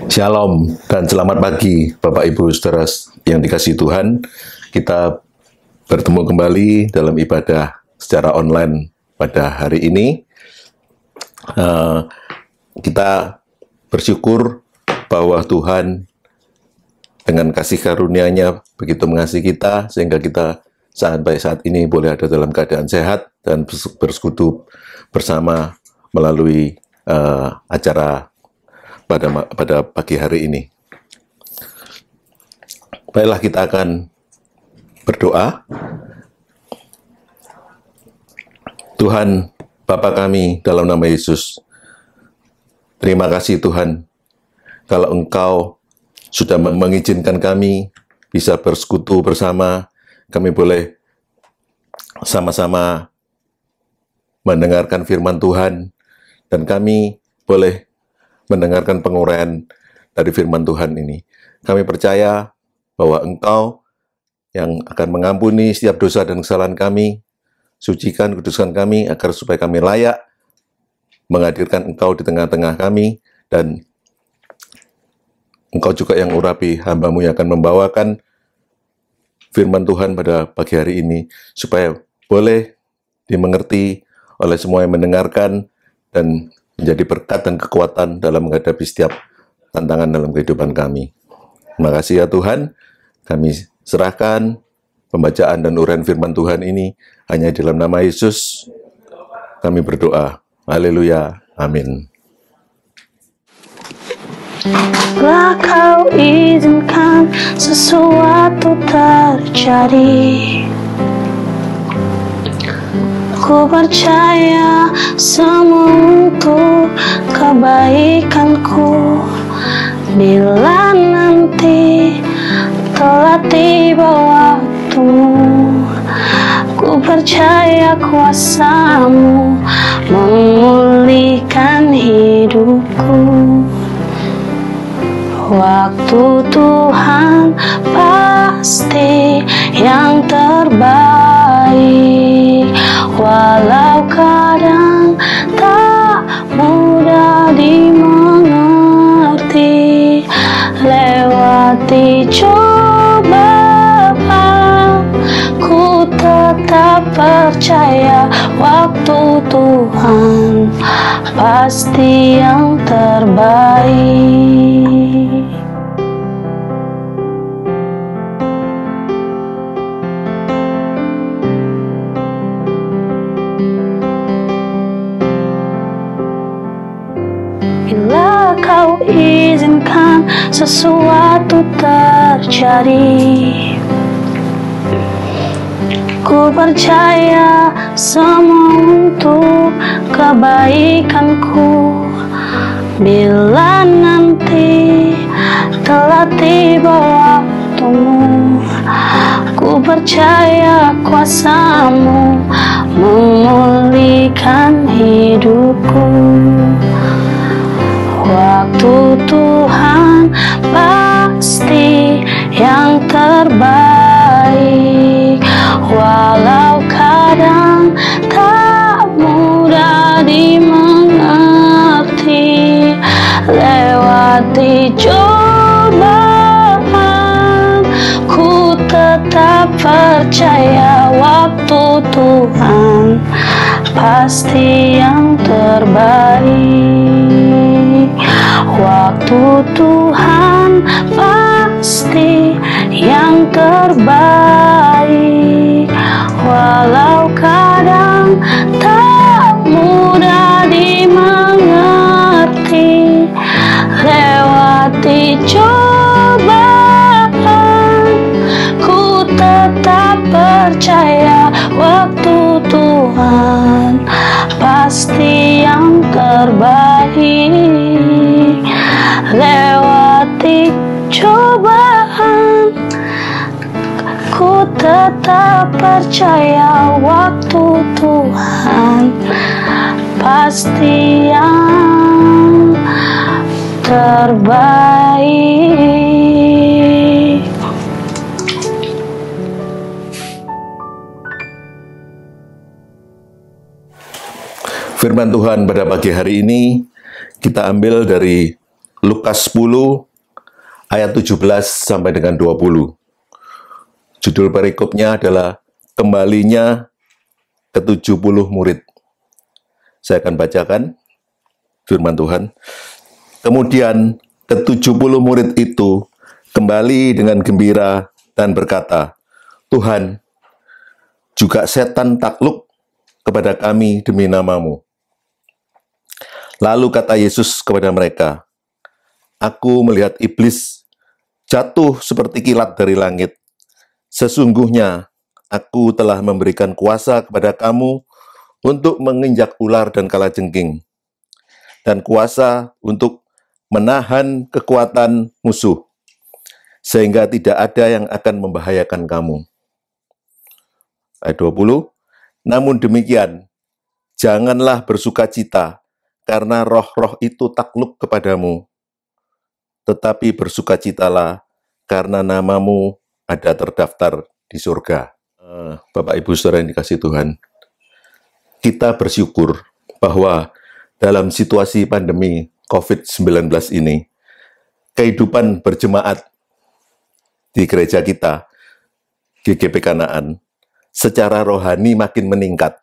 Shalom dan selamat pagi Bapak Ibu Saudara yang dikasihi Tuhan. Kita bertemu kembali dalam ibadah secara online pada hari ini. Kita bersyukur bahwa Tuhan dengan kasih karunia-Nya begitu mengasihi kita sehingga kita sampai saat ini boleh ada dalam keadaan sehat dan bersekutu bersama melalui acara pada pagi hari ini. Baiklah, kita akan berdoa. Tuhan Bapa kami dalam nama Yesus, terima kasih Tuhan kalau Engkau sudah mengizinkan kami bisa bersekutu bersama, kami boleh sama-sama mendengarkan firman Tuhan, dan kami boleh mendengarkan penguraian dari firman Tuhan ini. Kami percaya bahwa Engkau yang akan mengampuni setiap dosa dan kesalahan kami, sucikan, kuduskan kami, agar supaya kami layak menghadirkan Engkau di tengah-tengah kami, dan Engkau juga yang urapi hamba-Mu yang akan membawakan firman Tuhan pada pagi hari ini, supaya boleh dimengerti oleh semua yang mendengarkan, dan menjadi berkat dan kekuatan dalam menghadapi setiap tantangan dalam kehidupan kami. Terima kasih ya Tuhan, kami serahkan pembacaan dan uraian firman Tuhan ini hanya dalam nama Yesus kami berdoa. Haleluya. Amin. Bila Kau izinkan sesuatu terjadi, ku percaya semua untuk kebaikanku. Bila nanti telah tiba waktumu, ku percaya kuasa-Mu memulihkan hidupku. Waktu Tuhan pasti yang terbaik, walau kadang tak mudah dimengerti. Lewati cobaan, ku tetap percaya waktu Tuhan pasti yang terbaik. Bila Kau izinkan sesuatu terjadi, ku percaya semua untuk kebaikanku. Bila nanti telah tiba waktumu, ku percaya kuasa-Mu memulihkan hidupku. Waktu Tuhan pasti yang terbaik, walau kadang tak mudah dimengerti. Lewati cobaan, ku tetap percaya waktu Tuhan pasti yang terbaik. Waktu Tuhan pasti yang terbaik, walau kadang tak mudah dimengerti. Lewati cobaan, ku tetap percaya waktu Tuhan pasti yang terbaik. Lewati cobaan, ku tetap percaya waktu Tuhan pasti yang terbaik. Firman Tuhan pada pagi hari ini kita ambil dari Lukas 10 ayat 17 sampai dengan 20. Judul perikopnya adalah kembalinya ke-70 murid. Saya akan bacakan firman Tuhan. Kemudian ke-70 murid itu kembali dengan gembira dan berkata, Tuhan, juga setan takluk kepada kami demi nama-Mu. Lalu kata Yesus kepada mereka, Aku melihat iblis jatuh seperti kilat dari langit. Sesungguhnya aku telah memberikan kuasa kepada kamu untuk menginjak ular dan kalajengking, dan kuasa untuk menahan kekuatan musuh, sehingga tidak ada yang akan membahayakan kamu. Ayat 20, namun demikian, janganlah bersukacita, karena roh-roh itu takluk kepadamu, tetapi bersukacitalah karena namamu ada terdaftar di surga. Bapak Ibu Saudara yang dikasihi Tuhan, kita bersyukur bahwa dalam situasi pandemi COVID-19 ini, kehidupan berjemaat di gereja kita, GGP Kanaan, secara rohani makin meningkat.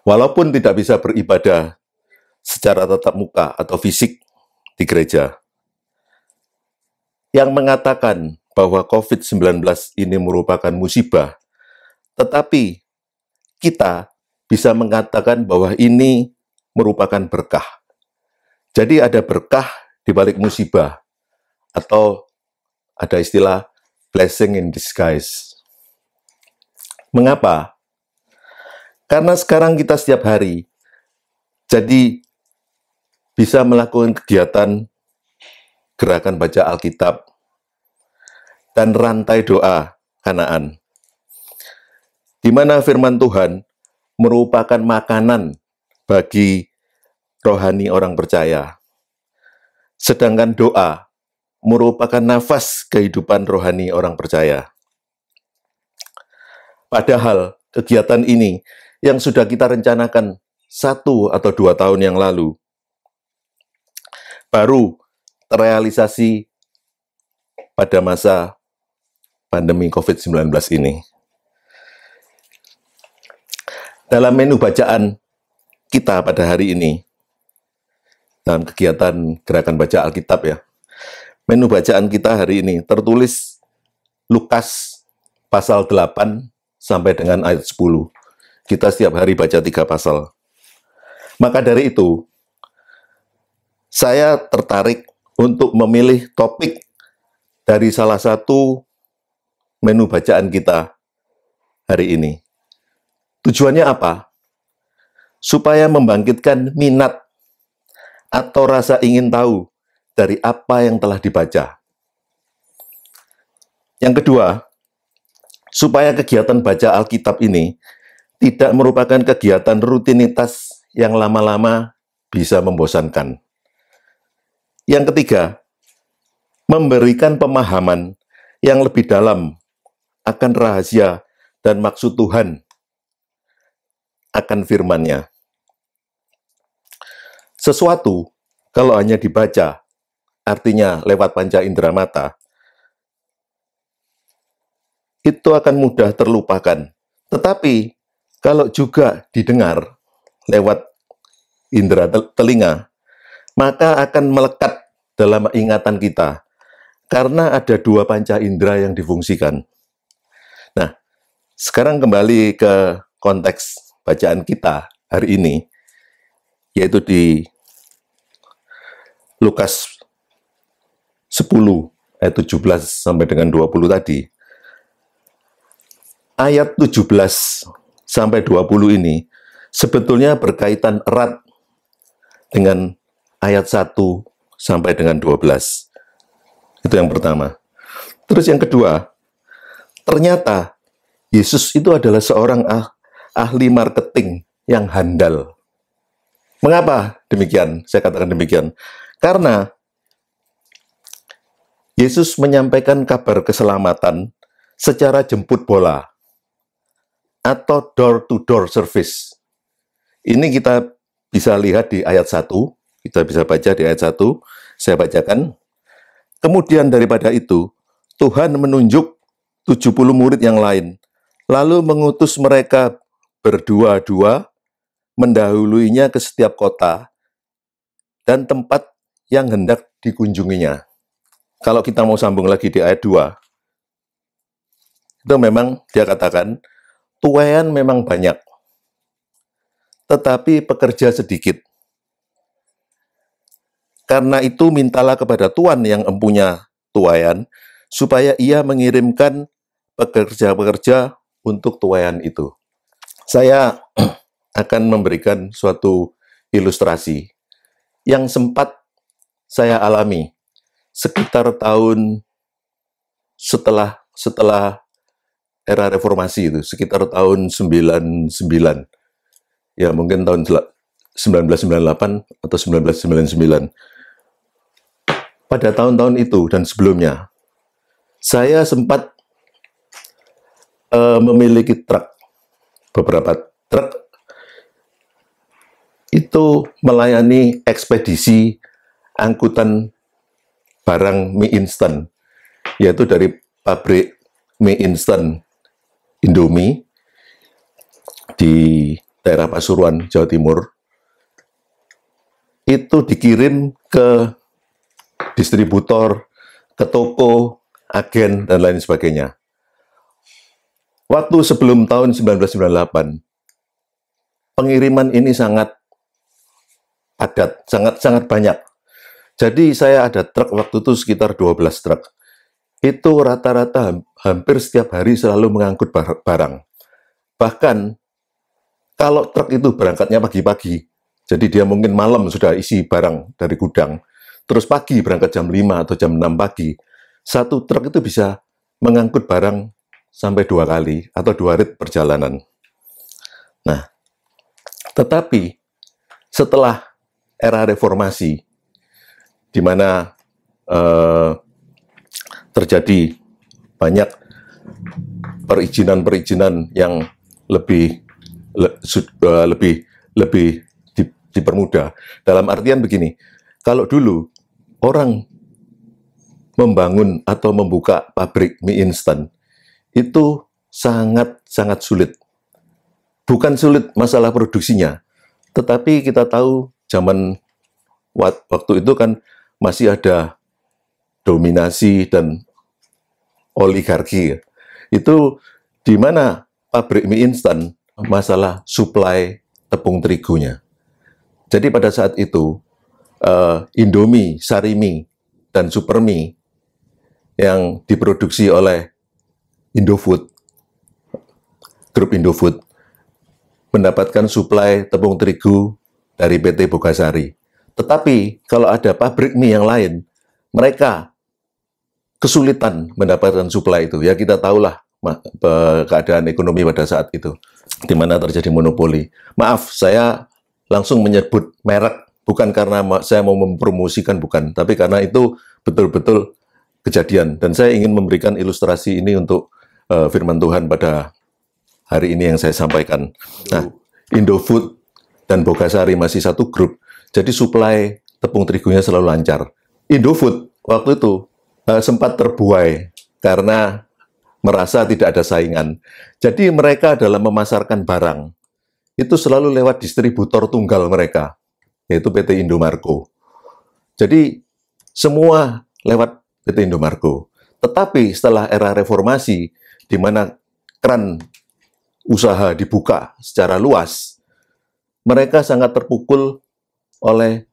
Walaupun tidak bisa beribadah secara tatap muka atau fisik di gereja, yang mengatakan bahwa COVID-19 ini merupakan musibah, tetapi kita bisa mengatakan bahwa ini merupakan berkah. Jadi ada berkah di balik musibah, atau ada istilah blessing in disguise. Mengapa? Karena sekarang kita setiap hari jadi bisa melakukan kegiatan gerakan baca Alkitab dan rantai doa Kanaan, di mana firman Tuhan merupakan makanan bagi rohani orang percaya, sedangkan doa merupakan nafas kehidupan rohani orang percaya. Padahal kegiatan ini yang sudah kita rencanakan 1 atau 2 tahun yang lalu, baru terrealisasi pada masa pandemi COVID-19 ini. Dalam menu bacaan kita pada hari ini, dalam kegiatan gerakan baca Alkitab ya, menu bacaan kita hari ini tertulis Lukas pasal 8 sampai dengan ayat 10. Kita setiap hari baca 3 pasal. Maka dari itu, saya tertarik untuk memilih topik dari salah satu menu bacaan kita hari ini. Tujuannya apa? Supaya membangkitkan minat atau rasa ingin tahu dari apa yang telah dibaca. Yang kedua, supaya kegiatan baca Alkitab ini tidak merupakan kegiatan rutinitas yang lama-lama bisa membosankan. Yang ketiga, memberikan pemahaman yang lebih dalam akan rahasia dan maksud Tuhan akan firman-Nya. Sesuatu kalau hanya dibaca, artinya lewat panca indera mata, itu akan mudah terlupakan. Tetapi kalau juga didengar lewat indera telinga, maka akan melekat dalam ingatan kita, karena ada 2 panca indera yang difungsikan. Nah, sekarang kembali ke konteks bacaan kita hari ini, yaitu di Lukas 10 ayat 17 sampai dengan 20 tadi. Ayat 17 sampai 20 ini sebetulnya berkaitan erat dengan ayat 1 sampai dengan 12. Itu yang pertama. Terus yang kedua, ternyata Yesus itu adalah seorang ahli marketing yang handal. Mengapa demikian? Saya katakan demikian. Karena Yesus menyampaikan kabar keselamatan secara jemput bola atau door-to-door service. Ini kita bisa lihat di ayat 1 Kita bisa baca di ayat 1, saya bacakan. Kemudian daripada itu, Tuhan menunjuk 70 murid yang lain, lalu mengutus mereka berdua-dua, mendahuluinya ke setiap kota dan tempat yang hendak dikunjunginya. Kalau kita mau sambung lagi di ayat 2, itu memang dia katakan, tuaian memang banyak, tetapi pekerja sedikit. Karena itu mintalah kepada Tuhan yang empunya tuaian, supaya ia mengirimkan pekerja-pekerja untuk tuaian itu. Saya akan memberikan suatu ilustrasi yang sempat saya alami sekitar tahun setelah era reformasi itu, sekitar tahun 99. Ya, mungkin tahun 1998 atau 1999. Pada tahun-tahun itu dan sebelumnya, saya sempat memiliki truk, beberapa truk itu melayani ekspedisi angkutan barang mie instan, yaitu dari pabrik mie instan Indomie di daerah Pasuruan, Jawa Timur, itu dikirim ke distributor, ke toko, agen, dan lain sebagainya. Waktu sebelum tahun 1998, pengiriman ini sangat padat, sangat banyak. Jadi saya ada truk waktu itu sekitar 12 truk. Itu rata-rata hampir setiap hari selalu mengangkut barang. Bahkan kalau truk itu berangkatnya pagi-pagi, jadi dia mungkin malam sudah isi barang dari gudang, terus pagi berangkat jam 5 atau jam 6 pagi, satu truk itu bisa mengangkut barang sampai 2 kali atau 2 rit perjalanan. Nah, tetapi setelah era reformasi, di mana terjadi banyak perizinan yang lebih dipermudah. Dalam artian begini, kalau dulu orang membangun atau membuka pabrik mie instan itu sangat sulit. Bukan sulit masalah produksinya, tetapi kita tahu zaman waktu itu kan masih ada dominasi dan oligarki. Itu di mana pabrik mie instan masalah suplai tepung terigunya. Jadi pada saat itu Indomie, Sarimi, dan Supermi yang diproduksi oleh Indofood, grup Indofood, mendapatkan suplai tepung terigu dari PT Bogasari. Tetapi kalau ada pabrik mie yang lain, mereka kesulitan mendapatkan suplai itu. Ya kita tahulah keadaan ekonomi pada saat itu, di mana terjadi monopoli. Maaf, saya langsung menyebut merek, bukan karena saya mau mempromosikan, bukan, tapi karena itu betul-betul kejadian. Dan saya ingin memberikan ilustrasi ini untuk firman Tuhan pada hari ini yang saya sampaikan. Nah, Indofood dan Bogasari masih satu grup, jadi suplai tepung terigunya selalu lancar. Indofood waktu itu sempat terbuai karena merasa tidak ada saingan. Jadi mereka dalam memasarkan barang, itu selalu lewat distributor tunggal mereka, yaitu PT Indomarko. Jadi semua lewat PT Indomarko. Tetapi setelah era reformasi, di mana keran usaha dibuka secara luas, mereka sangat terpukul oleh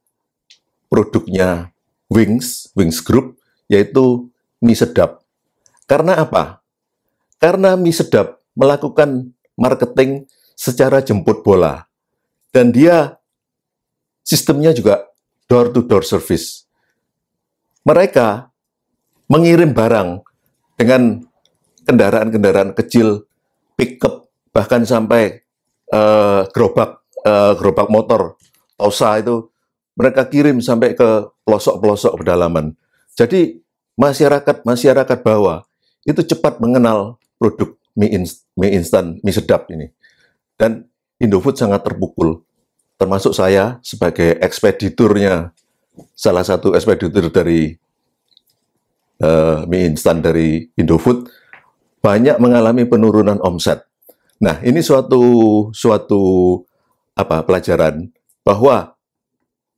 produknya Wings Group, yaitu mie sedap. Karena apa? Karena mie sedap melakukan marketing secara jemput bola. Dan dia sistemnya juga door-to-door service. Mereka mengirim barang dengan kendaraan-kendaraan kecil, pickup, bahkan sampai gerobak motor, Tosa itu, mereka kirim sampai ke pelosok-pelosok pedalaman. Jadi masyarakat bawah itu cepat mengenal produk mie instan, mie sedap ini. Dan Indofood sangat terpukul. termasuk saya sebagai ekspediturnya, salah satu ekspeditur dari mie instan dari Indofood, banyak mengalami penurunan omset. Nah, ini suatu pelajaran bahwa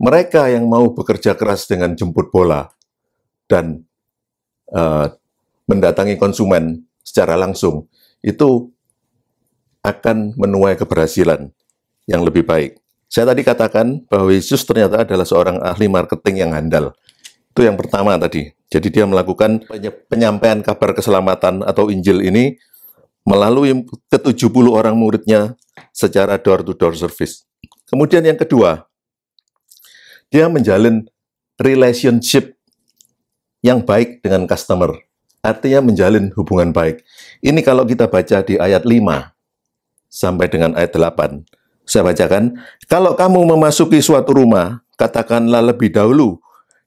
mereka yang mau bekerja keras dengan jemput bola dan mendatangi konsumen secara langsung, itu akan menuai keberhasilan yang lebih baik. Saya tadi katakan bahwa Yesus ternyata adalah seorang ahli marketing yang handal. Itu yang pertama tadi. Jadi dia melakukan penyampaian kabar keselamatan atau Injil ini melalui ke-70 orang muridnya secara door-to-door service. Kemudian yang kedua, dia menjalin relationship yang baik dengan customer. Artinya menjalin hubungan baik. Ini kalau kita baca di ayat 5 sampai dengan ayat 8. Saya bacakan, kalau kamu memasuki suatu rumah, katakanlah lebih dahulu,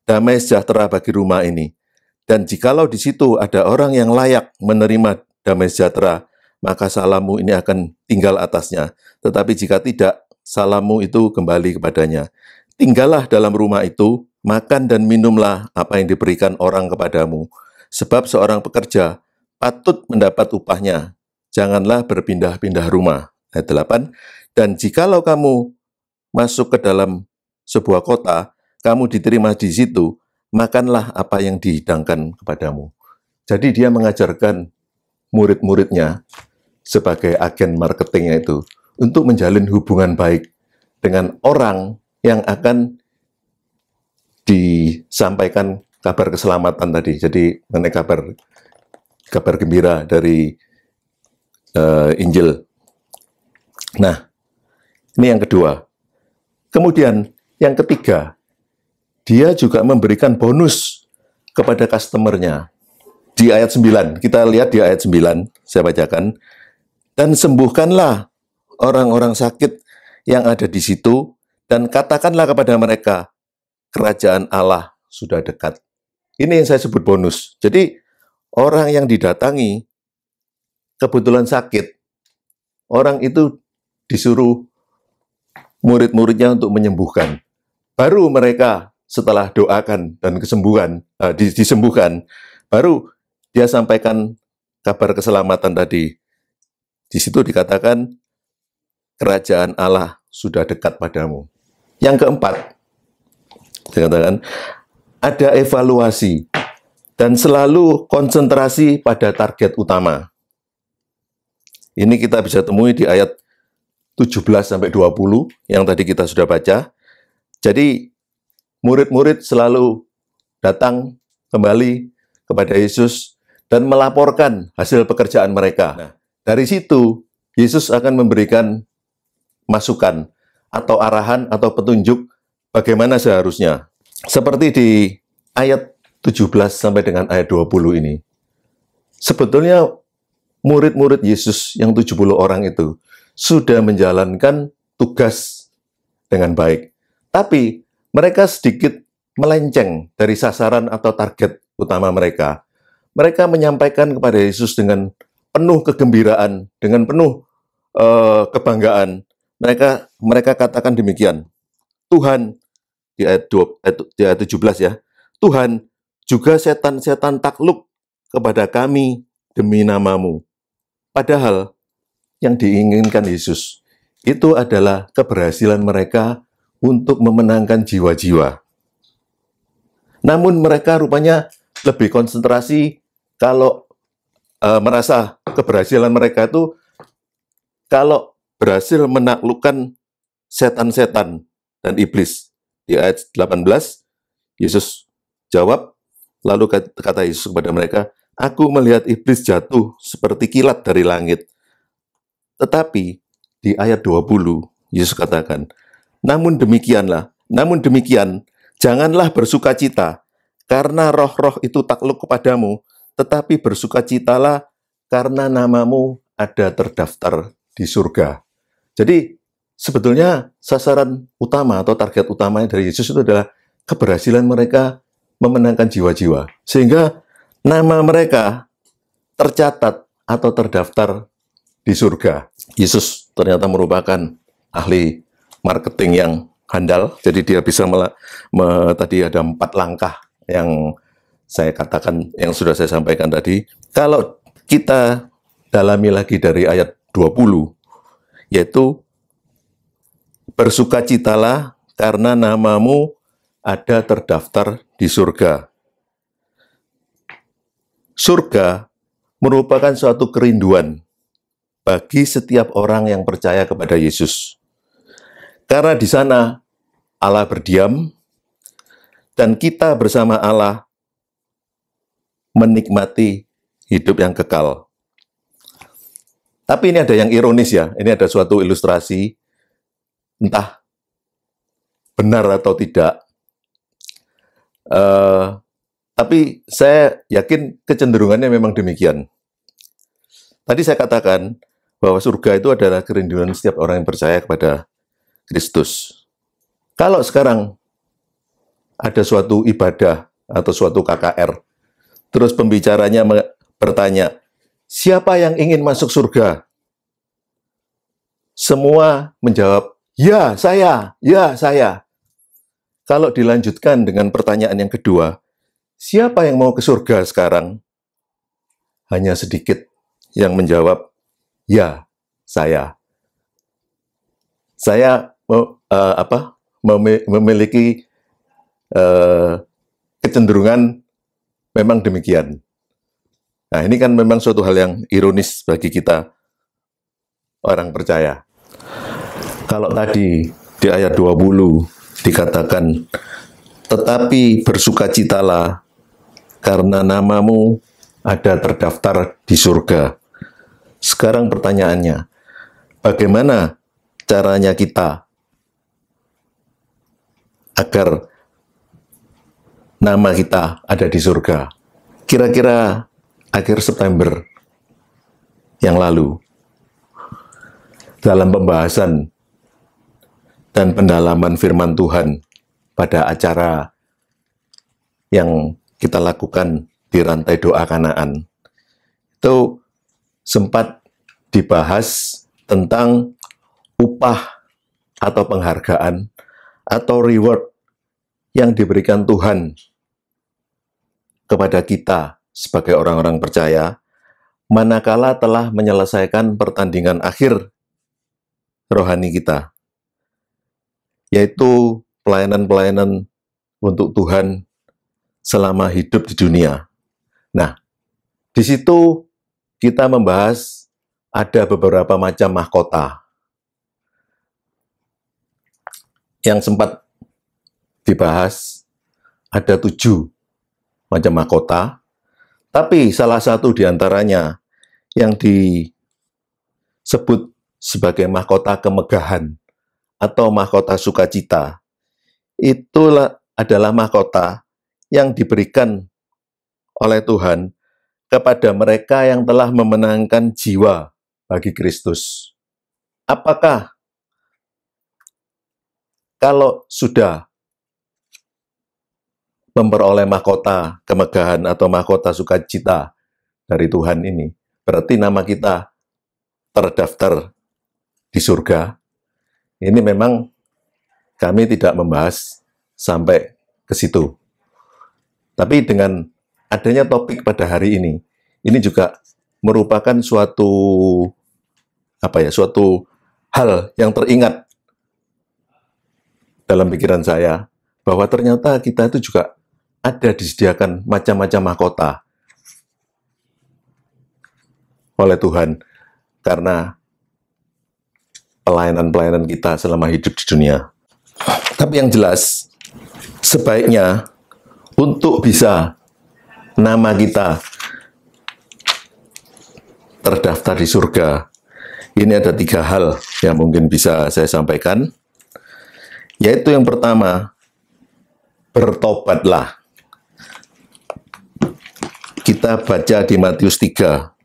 damai sejahtera bagi rumah ini. Dan jikalau di situ ada orang yang layak menerima damai sejahtera, maka salammu ini akan tinggal atasnya. Tetapi jika tidak, salammu itu kembali kepadanya. Tinggallah dalam rumah itu, makan dan minumlah apa yang diberikan orang kepadamu. Sebab seorang pekerja patut mendapat upahnya. Janganlah berpindah-pindah rumah. Ayat 8. Dan jikalau kamu masuk ke dalam sebuah kota, kamu diterima di situ, makanlah apa yang dihidangkan kepadamu. Jadi dia mengajarkan murid-muridnya sebagai agen marketingnya itu untuk menjalin hubungan baik dengan orang yang akan disampaikan kabar keselamatan tadi. Jadi mengenai kabar gembira dari Injil. Nah, ini yang kedua. Kemudian yang ketiga, dia juga memberikan bonus kepada customer-nya. Di ayat 9, kita lihat di ayat 9, saya bacakan. Dan sembuhkanlah orang-orang sakit yang ada di situ, dan katakanlah kepada mereka, kerajaan Allah sudah dekat. Ini yang saya sebut bonus. Jadi, orang yang didatangi, kebetulan sakit, orang itu disuruh murid-muridnya untuk menyembuhkan. Baru mereka setelah doakan dan disembuhkan, baru dia sampaikan kabar keselamatan tadi. Di situ dikatakan, kerajaan Allah sudah dekat padamu. Yang keempat, dikatakan, ada evaluasi dan selalu konsentrasi pada target utama. Ini kita bisa temui di ayat 17-20 yang tadi kita sudah baca. Jadi, murid-murid selalu datang kembali kepada Yesus dan melaporkan hasil pekerjaan mereka. Nah, dari situ, Yesus akan memberikan masukan atau arahan atau petunjuk bagaimana seharusnya. Seperti di ayat 17 sampai dengan ayat 20 ini. Sebetulnya murid-murid Yesus yang 70 orang itu sudah menjalankan tugas dengan baik. Tapi mereka sedikit melenceng dari sasaran atau target utama mereka. Mereka menyampaikan kepada Yesus dengan penuh kegembiraan, dengan penuh kebanggaan. Mereka katakan demikian, Tuhan, di ayat 17 ya, Tuhan, juga setan-setan takluk kepada kami demi namamu. Padahal yang diinginkan Yesus itu adalah keberhasilan mereka untuk memenangkan jiwa-jiwa. Namun mereka rupanya lebih konsentrasi kalau merasa keberhasilan mereka itu kalau berhasil menaklukkan setan-setan dan iblis. Di ayat 18, Yesus jawab, lalu kata Yesus kepada mereka, aku melihat iblis jatuh seperti kilat dari langit. Tetapi di ayat 20, Yesus katakan, namun demikian, janganlah bersukacita, karena roh-roh itu takluk kepadamu, tetapi bersukacitalah karena namamu ada terdaftar di surga. Jadi, sebetulnya sasaran utama atau target utamanya dari Yesus itu adalah keberhasilan mereka memenangkan jiwa-jiwa. Sehingga nama mereka tercatat atau terdaftar di surga. Yesus ternyata merupakan ahli marketing yang handal. Jadi dia bisa tadi ada 4 langkah yang saya katakan, yang sudah saya sampaikan tadi. Kalau kita dalami lagi dari ayat 20, yaitu bersukacitalah karena namamu ada terdaftar di surga. Surga merupakan suatu kerinduan bagi setiap orang yang percaya kepada Yesus. Karena di sana Allah berdiam dan kita bersama Allah menikmati hidup yang kekal. Tapi ini ada yang ironis ya, ini ada suatu ilustrasi, entah benar atau tidak. Tapi saya yakin kecenderungannya memang demikian. Tadi saya katakan bahwa surga itu adalah kerinduan setiap orang yang percaya kepada Kristus. Kalau sekarang ada suatu ibadah atau suatu KKR, terus pembicaranya bertanya, siapa yang ingin masuk surga? Semua menjawab, ya saya, ya saya. Kalau dilanjutkan dengan pertanyaan yang kedua, siapa yang mau ke surga sekarang? Hanya sedikit yang menjawab, ya saya. Saya memiliki kecenderungan memang demikian. Nah, ini kan memang suatu hal yang ironis bagi kita orang percaya. Kalau tadi di ayat 20 dikatakan, tetapi bersukacitalah karena namamu ada terdaftar di surga. Sekarang pertanyaannya, bagaimana caranya kita agar nama kita ada di surga? Kira-kira akhir September yang lalu, dalam pembahasan dan pendalaman firman Tuhan pada acara yang kita lakukan di Rantai Doa Kanaan, itu sempat dibahas tentang upah atau penghargaan atau reward yang diberikan Tuhan kepada kita sebagai orang-orang percaya manakala telah menyelesaikan pertandingan akhir rohani kita, yaitu pelayanan-pelayanan untuk Tuhan selama hidup di dunia. Nah, di situ kita membahas ada beberapa macam mahkota yang sempat dibahas, ada 7 macam mahkota, tapi salah satu di antaranya yang disebut sebagai mahkota kemegahan atau mahkota sukacita, itulah adalah mahkota yang diberikan oleh Tuhan kepada mereka yang telah memenangkan jiwa bagi Kristus. Apakah kalau sudah memperoleh mahkota kemegahan atau mahkota sukacita dari Tuhan ini, berarti nama kita terdaftar di surga? Ini memang kami tidak membahas sampai ke situ. Tapi dengan adanya topik pada hari ini juga merupakan suatu hal yang teringat dalam pikiran saya, bahwa ternyata kita itu juga ada disediakan macam-macam mahkota oleh Tuhan karena pelayanan-pelayanan kita selama hidup di dunia. Tapi yang jelas, sebaiknya untuk bisa nama kita terdaftar di surga, ini ada 3 hal yang mungkin bisa saya sampaikan. Yaitu yang pertama, bertobatlah. Kita baca di Matius 3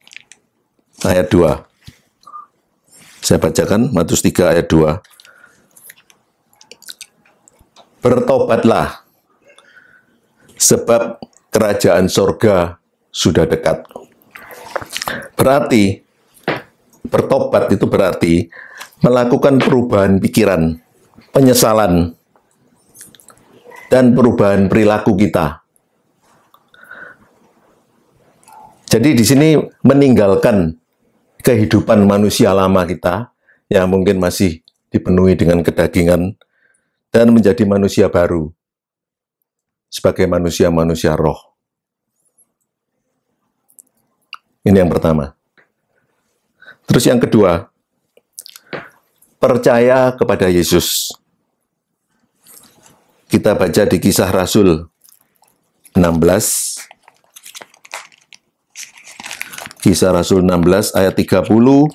ayat 2. Saya bacakan Matius 3 ayat 2. Bertobatlah, sebab kerajaan sorga sudah dekat. Berarti, bertobat itu berarti melakukan perubahan pikiran, penyesalan dan perubahan perilaku kita. Jadi di sini meninggalkan kehidupan manusia lama kita yang mungkin masih dipenuhi dengan kedagingan dan menjadi manusia baru sebagai manusia-manusia roh. Ini yang pertama. Terus yang kedua, percaya kepada Yesus. Kita baca di Kisah Rasul 16. Kisah Rasul 16 ayat 30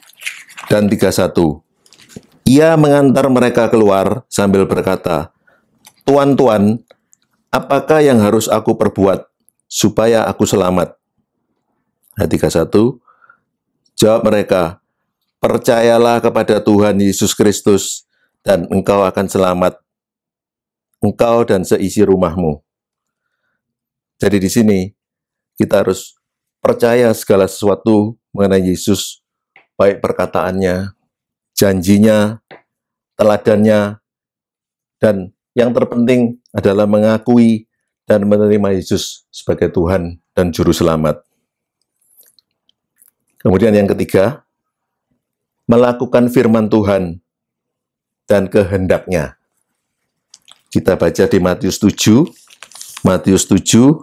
dan 31. Ia mengantar mereka keluar sambil berkata, "Tuan, Tuan, apakah yang harus aku perbuat supaya aku selamat?" Ayat 31. Jawab mereka, "Percayalah kepada Tuhan Yesus Kristus dan engkau akan selamat, engkau dan seisi rumahmu." Jadi di sini kita harus percaya segala sesuatu mengenai Yesus, baik perkataannya, janjinya, teladannya, dan yang terpenting adalah mengakui dan menerima Yesus sebagai Tuhan dan Juru Selamat. Kemudian yang ketiga, melakukan firman Tuhan dan kehendaknya. Kita baca di Matius 7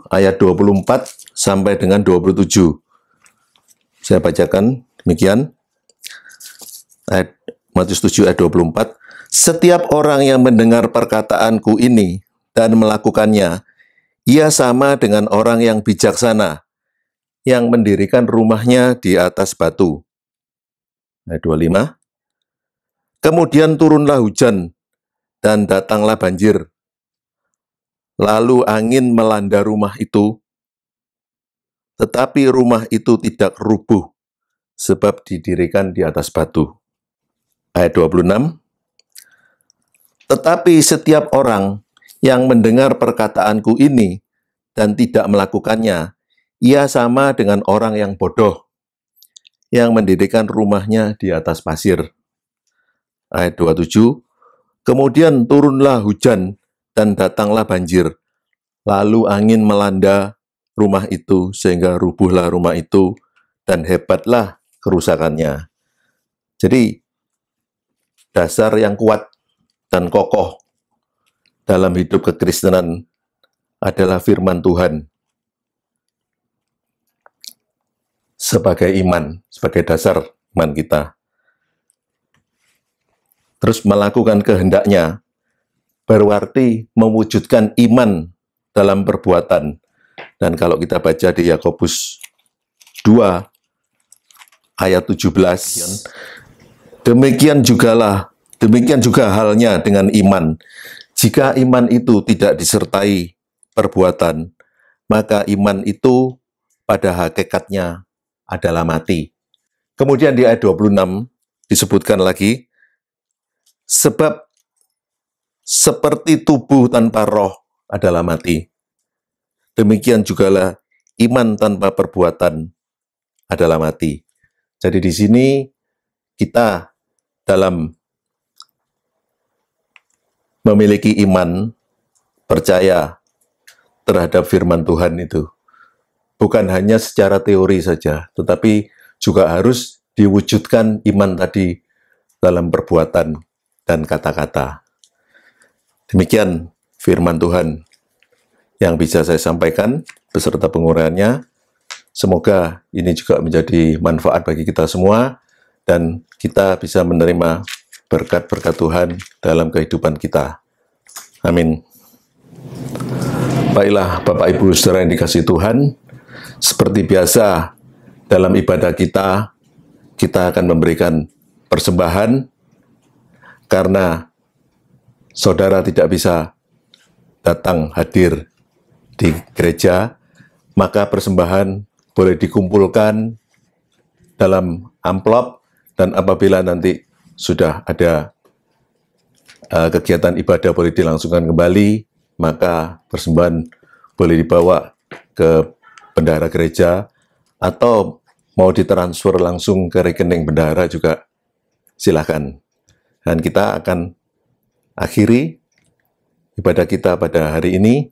ayat 24 sampai dengan 27. Saya bacakan demikian. Matius 7 ayat 24. Setiap orang yang mendengar perkataanku ini dan melakukannya, ia sama dengan orang yang bijaksana yang mendirikan rumahnya di atas batu. Ayat 25. Kemudian turunlah hujan dan datanglah banjir. Lalu angin melanda rumah itu, tetapi rumah itu tidak rubuh, sebab didirikan di atas batu. Ayat 26. Tetapi setiap orang yang mendengar perkataanku ini dan tidak melakukannya, ia sama dengan orang yang bodoh, yang mendirikan rumahnya di atas pasir. Ayat 27. Kemudian turunlah hujan dan datanglah banjir. Lalu angin melanda rumah itu sehingga rubuhlah rumah itu dan hebatlah kerusakannya. Jadi dasar yang kuat dan kokoh dalam hidup kekristenan adalah firman Tuhan sebagai iman, sebagai dasar iman kita. Terus melakukan kehendaknya berarti mewujudkan iman dalam perbuatan. Dan kalau kita baca di Yakobus 2 ayat 17, demikian juga halnya dengan iman. Jika iman itu tidak disertai perbuatan, maka iman itu pada hakikatnya adalah mati. Kemudian di ayat 26 disebutkan lagi, sebab seperti tubuh tanpa roh adalah mati, demikian jugalah iman tanpa perbuatan adalah mati. Jadi di sini kita dalam memiliki iman, percaya terhadap firman Tuhan itu, bukan hanya secara teori saja, tetapi juga harus diwujudkan iman tadi dalam perbuatan dan kata-kata. Demikian firman Tuhan yang bisa saya sampaikan beserta penguraiannya. Semoga ini juga menjadi manfaat bagi kita semua dan kita bisa menerima berkat-berkat Tuhan dalam kehidupan kita. Amin. Baiklah Bapak Ibu saudara yang dikasihi Tuhan, seperti biasa dalam ibadah kita akan memberikan persembahan karena saudara tidak bisa datang hadir di gereja, maka persembahan boleh dikumpulkan dalam amplop, dan apabila nanti sudah ada kegiatan ibadah boleh dilangsungkan kembali, maka persembahan boleh dibawa ke bendahara gereja atau mau ditransfer langsung ke rekening bendahara juga silakan. Dan kita akan akhiri ibadah kita pada hari ini.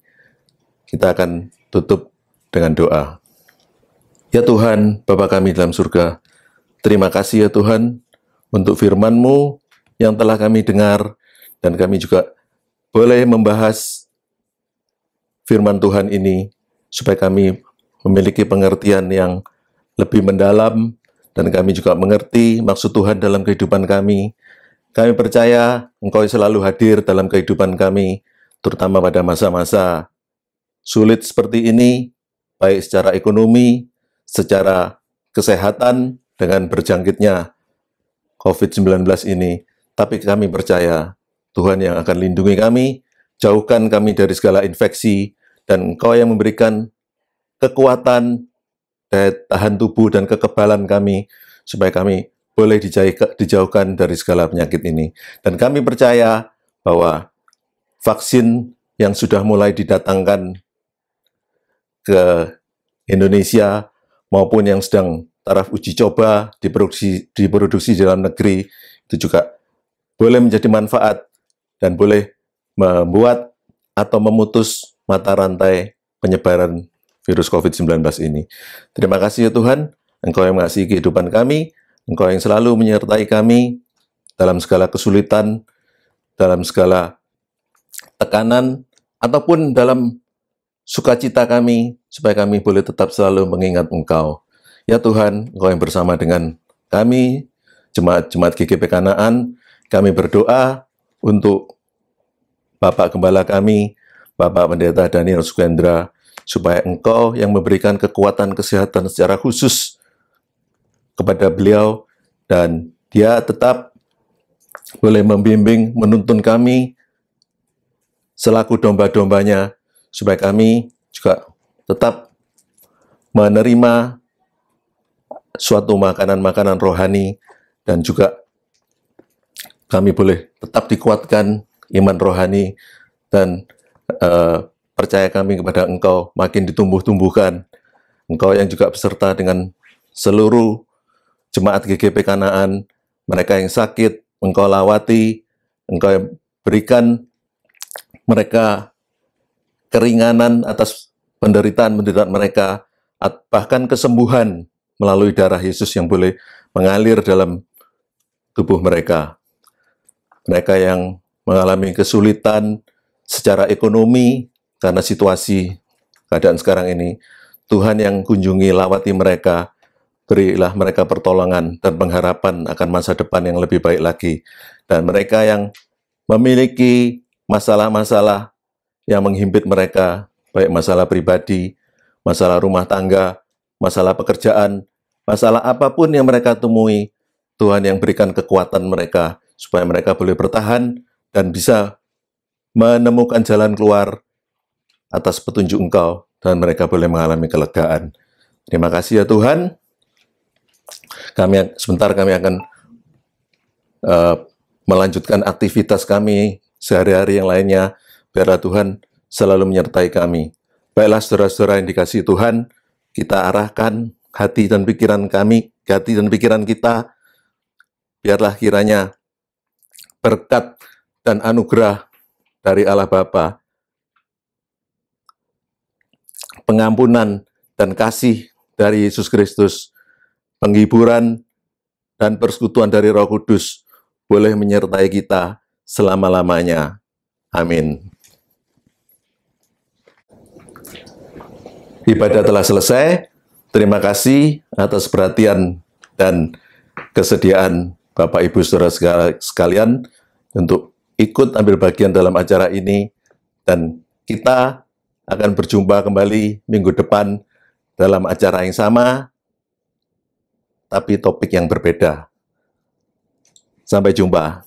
Kita akan tutup dengan doa. Ya Tuhan, Bapa kami dalam surga, terima kasih ya Tuhan untuk firman-Mu yang telah kami dengar, dan kami juga boleh membahas firman Tuhan ini supaya kami memiliki pengertian yang lebih mendalam, dan kami juga mengerti maksud Tuhan dalam kehidupan kami. Kami percaya Engkau selalu hadir dalam kehidupan kami, terutama pada masa-masa sulit seperti ini, baik secara ekonomi, secara kesehatan, dengan berjangkitnya COVID-19 ini. Tapi kami percaya Tuhan yang akan lindungi kami, jauhkan kami dari segala infeksi, dan Engkau yang memberikan kekuatan, daya tahan tubuh, dan kekebalan kami, supaya kami boleh dijauhkan dari segala penyakit ini. Dan kami percaya bahwa vaksin yang sudah mulai didatangkan ke Indonesia, maupun yang sedang taraf uji coba diproduksi di dalam negeri, itu juga boleh menjadi manfaat dan boleh membuat atau memutus mata rantai penyebaran virus COVID-19 ini. Terima kasih ya Tuhan, Engkau yang mengasihi kehidupan kami, Engkau yang selalu menyertai kami dalam segala kesulitan, dalam segala tekanan, ataupun dalam sukacita kami, supaya kami boleh tetap selalu mengingat Engkau. Ya Tuhan, Engkau yang bersama dengan kami, Jemaat GKP Kanaan, kami berdoa untuk Bapak Gembala kami, Bapak Pendeta Daniel Sukendra, supaya Engkau yang memberikan kekuatan kesehatan secara khusus kepada beliau, dan dia tetap boleh membimbing, menuntun kami selaku domba-dombanya, supaya kami juga tetap menerima suatu makanan-makanan rohani, dan juga kami boleh tetap dikuatkan iman rohani, dan percaya kami kepada Engkau makin ditumbuh-tumbuhkan. Engkau yang juga beserta dengan seluruh jemaat GKP Kanaan, mereka yang sakit, Engkau lawati, Engkau yang berikan mereka keringanan atas penderitaan-penderitaan mereka, bahkan kesembuhan melalui darah Yesus yang boleh mengalir dalam tubuh mereka. Mereka yang mengalami kesulitan secara ekonomi karena situasi keadaan sekarang ini, Tuhan yang kunjungi, lawati mereka, berilah mereka pertolongan dan pengharapan akan masa depan yang lebih baik lagi. Dan mereka yang memiliki masalah-masalah yang menghimpit mereka, baik masalah pribadi, masalah rumah tangga, masalah pekerjaan, masalah apapun yang mereka temui, Tuhan yang berikan kekuatan mereka, supaya mereka boleh bertahan dan bisa menemukan jalan keluar atas petunjuk Engkau, dan mereka boleh mengalami kelegaan. Terima kasih ya Tuhan. Sebentar kami akan melanjutkan aktivitas kami sehari-hari yang lainnya. Biarlah Tuhan selalu menyertai kami. Baiklah saudara-saudara yang dikasihi Tuhan, kita arahkan hati dan pikiran kami, hati dan pikiran kita, biarlah kiranya berkat dan anugerah dari Allah Bapa, pengampunan dan kasih dari Yesus Kristus, penghiburan dan persekutuan dari Roh Kudus boleh menyertai kita selama-lamanya. Amin. Ibadah telah selesai. Terima kasih atas perhatian dan kesediaan Bapak Ibu Saudara sekalian untuk ikut ambil bagian dalam acara ini, dan kita akan berjumpa kembali minggu depan dalam acara yang sama, tapi topik yang berbeda. Sampai jumpa.